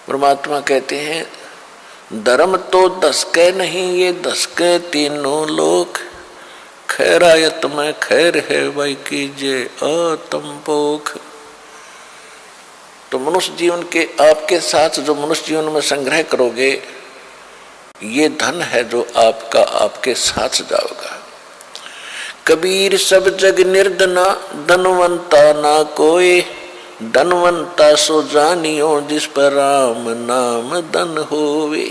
परमात्मा कहते हैं धर्म तो दसके नहीं, ये दसके तीनों लोक, खैरायत में खैर है भाई कीजिए आत्मपोख। तो मनुष्य जीवन के आपके साथ जो मनुष्य जीवन में संग्रह करोगे, ये धन है जो आपका आपके साथ जाओगा। कबीर सब जग निर्धना, धनवंता ना कोई, धनवंता सो जानियो जिस पर राम नाम धन होवे।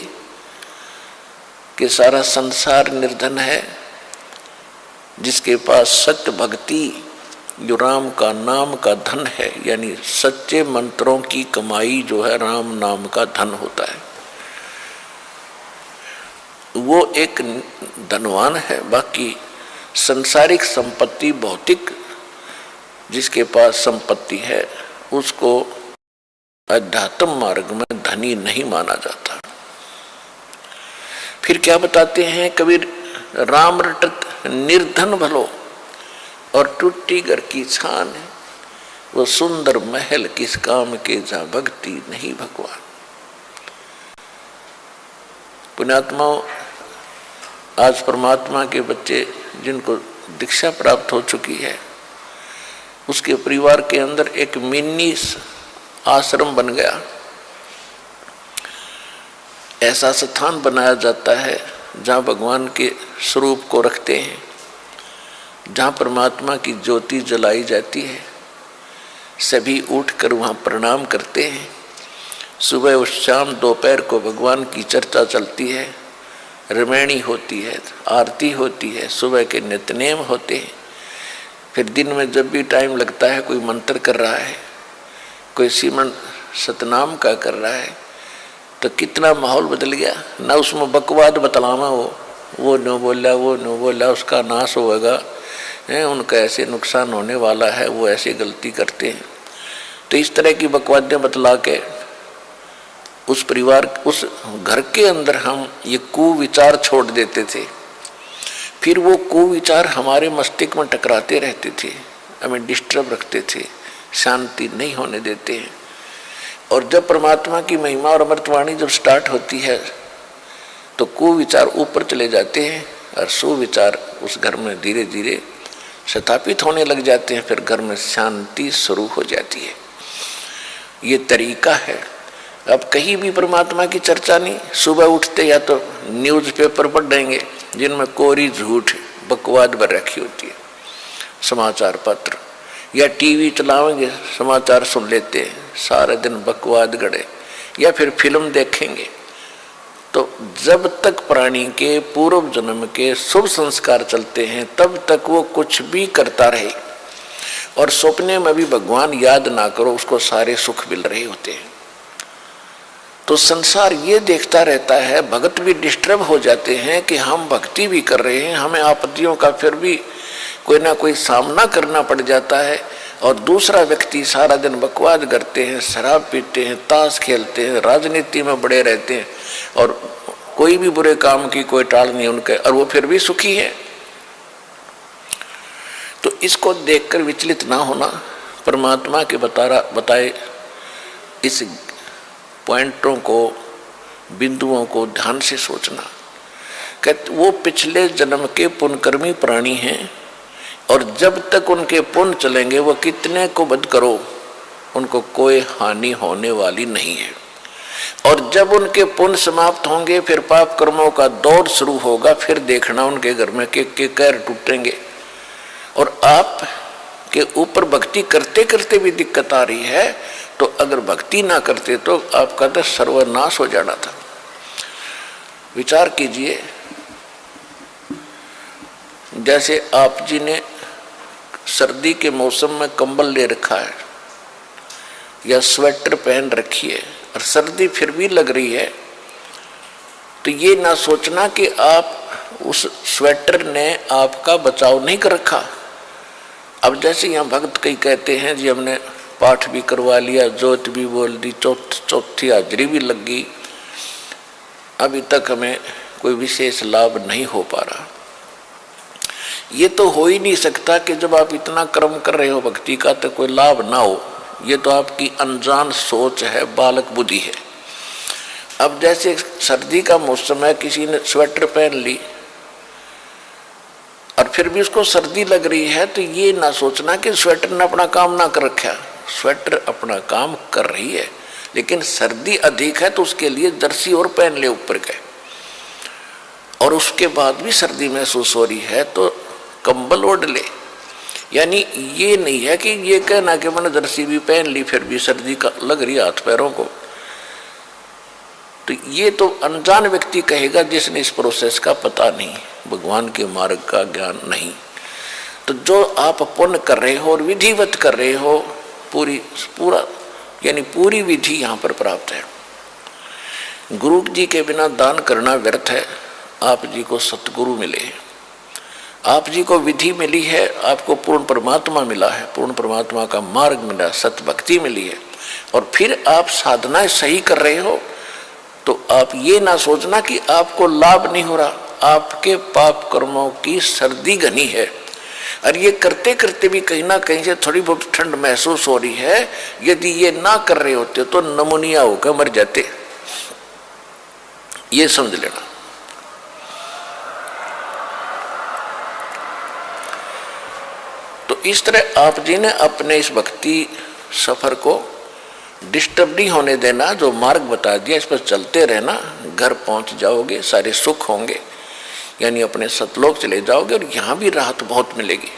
कि सारा संसार निर्धन है, जिसके पास सत्य भक्ति जो राम का नाम का धन है, यानी सच्चे मंत्रों की कमाई जो है राम नाम का धन होता है, वो एक धनवान है। बाकी संसारिक संपत्ति, भौतिक जिसके पास संपत्ति है, उसको अध्यात्म मार्ग में धनी नहीं माना जाता। फिर क्या बताते हैं कबीर, राम रटत निर्धन भलो और टूटी घर की छान है, वो सुंदर महल किस काम के जहाँ भक्ति नहीं भगवान। पुण्यात्माओं, आज परमात्मा के बच्चे जिनको दीक्षा प्राप्त हो चुकी है, उसके परिवार के अंदर एक मिनी आश्रम बन गया। ऐसा स्थान बनाया जाता है जहाँ भगवान के स्वरूप को रखते हैं, जहाँ परमात्मा की ज्योति जलाई जाती है। सभी उठकर वहाँ प्रणाम करते हैं। सुबह और शाम दोपहर को भगवान की चर्चा चलती है, रमैणी होती है, आरती होती है, सुबह के नित्यनेम होते हैं। फिर दिन में जब भी टाइम लगता है, कोई मंत्र कर रहा है, कोई सिमरन सतनाम का कर रहा है, तो कितना माहौल बदल गया ना। उसमें बकवाद बतलावा, वो न बोला, वो न बोला, उसका नाश होगा, उनका ऐसे नुकसान होने वाला है, वो ऐसे गलती करते हैं। तो इस तरह की बकवादें बतला के उस परिवार, उस घर के अंदर हम ये कुविचार छोड़ देते थे। फिर वो कुविचार हमारे मस्तिष्क में टकराते रहते थे, हमें डिस्टर्ब रखते थे, शांति नहीं होने देते हैं। और जब परमात्मा की महिमा और अमृतवाणी जब स्टार्ट होती है, तो कुविचार ऊपर चले जाते हैं और सुविचार उस घर में धीरे धीरे स्थापित होने लग जाते हैं। फिर घर में शांति शुरू हो जाती है। ये तरीका है। अब कहीं भी परमात्मा की चर्चा नहीं। सुबह उठते या तो न्यूज़पेपर पढ़ देंगे जिनमें कोरी झूठ बकवाद भर रखी होती है, समाचार पत्र, या टीवी चलाएंगे, समाचार सुन लेते हैं, सारे दिन बकवाद गड़े, या फिर फिल्म देखेंगे। तो जब तक प्राणी के पूर्व जन्म के शुभ संस्कार चलते हैं, तब तक वो कुछ भी करता रहे। और सपने में भी भगवान याद ना करो, उसको सारे सुख मिल रहे होते हैं। तो संसार ये देखता रहता है, भगत भी डिस्टर्ब हो जाते हैं कि हम भक्ति भी कर रहे हैं, हमें आपत्तियों का फिर भी कोई ना कोई सामना करना पड़ जाता है। और दूसरा व्यक्ति सारा दिन बकवाद करते हैं, शराब पीते हैं, ताश खेलते हैं, राजनीति में बड़े रहते हैं, और कोई भी बुरे काम की कोई टाल नहीं उनके, और वो फिर भी सुखी है। तो इसको देखकर विचलित ना होना, परमात्मा के बताए इस पॉइंटों को, बिंदुओं को ध्यान से सोचना। कहते वो पिछले जन्म के पुण्यकर्मी प्राणी हैं, और जब तक उनके पुण्य चलेंगे, वो कितने को बद करो, उनको कोई हानि होने वाली नहीं है। और जब उनके पुण्य समाप्त होंगे, फिर पाप कर्मों का दौर शुरू होगा। फिर देखना उनके घर में के कैर टूटेंगे। और आप के ऊपर भक्ति करते करते भी दिक्कत आ रही है, तो अगर भक्ति ना करते तो आपका तो सर्वनाश हो जाना था। विचार कीजिए, जैसे आप जी ने सर्दी के मौसम में कंबल ले रखा है या स्वेटर पहन रखी है, और सर्दी फिर भी लग रही है, तो ये ना सोचना कि आप उस स्वेटर ने आपका बचाव नहीं कर रखा। अब जैसे यहाँ भक्त कई कहते हैं जी हमने पाठ भी करवा लिया, जोत भी बोल दी, चौथी हाजरी भी लग गई, अभी तक हमें कोई विशेष लाभ नहीं हो पा रहा। ये तो हो ही नहीं सकता कि जब आप इतना कर्म कर रहे हो भक्ति का, तो कोई लाभ ना हो। ये तो आपकी अनजान सोच है, बालक बुद्धि है। अब जैसे सर्दी का मौसम है, किसी ने स्वेटर पहन ली और फिर भी उसको सर्दी लग रही है, तो ये ना सोचना कि स्वेटर ने अपना काम ना कर रखा। स्वेटर अपना काम कर रही है, लेकिन सर्दी अधिक है तो उसके लिए जर्सी और पहन ले ऊपर के, और उसके बाद भी सर्दी महसूस हो रही है तो कंबल ओढ़ ले। यानी ये नहीं है कि ये कहना कि मैंने जर्सी भी पहन ली फिर भी सर्दी का लग रही हाथ पैरों को, तो ये तो अनजान व्यक्ति कहेगा जिसने इस प्रोसेस का पता नहीं, भगवान के मार्ग का ज्ञान नहीं। तो जो आप पुण्य कर रहे हो और विधिवत कर रहे हो, पूरा यानी पूरी विधि यहाँ पर प्राप्त है। गुरु जी के बिना दान करना व्यर्थ है। आप जी को सतगुरु मिले, आप जी को विधि मिली है, आपको पूर्ण परमात्मा मिला है, पूर्ण परमात्मा का मार्ग मिला, सत भक्ति मिली है, और फिर आप साधनाएं सही कर रहे हो, तो आप ये ना सोचना कि आपको लाभ नहीं हो रहा। आपके पाप कर्मों की सर्दी घनी है, और ये करते करते भी कहीं ना कहीं से थोड़ी बहुत ठंड महसूस हो रही है। यदि ये ना कर रहे होते तो नमूनिया होकर मर जाते, ये समझ लेना। तो इस तरह आप जी ने अपने इस भक्ति सफर को डिस्टर्ब नहीं होने देना। जो मार्ग बता दिया इस पर चलते रहना, घर पहुंच जाओगे, सारे सुख होंगे, यानी अपने सतलोक चले जाओगे, और यहाँ भी राहत बहुत मिलेगी।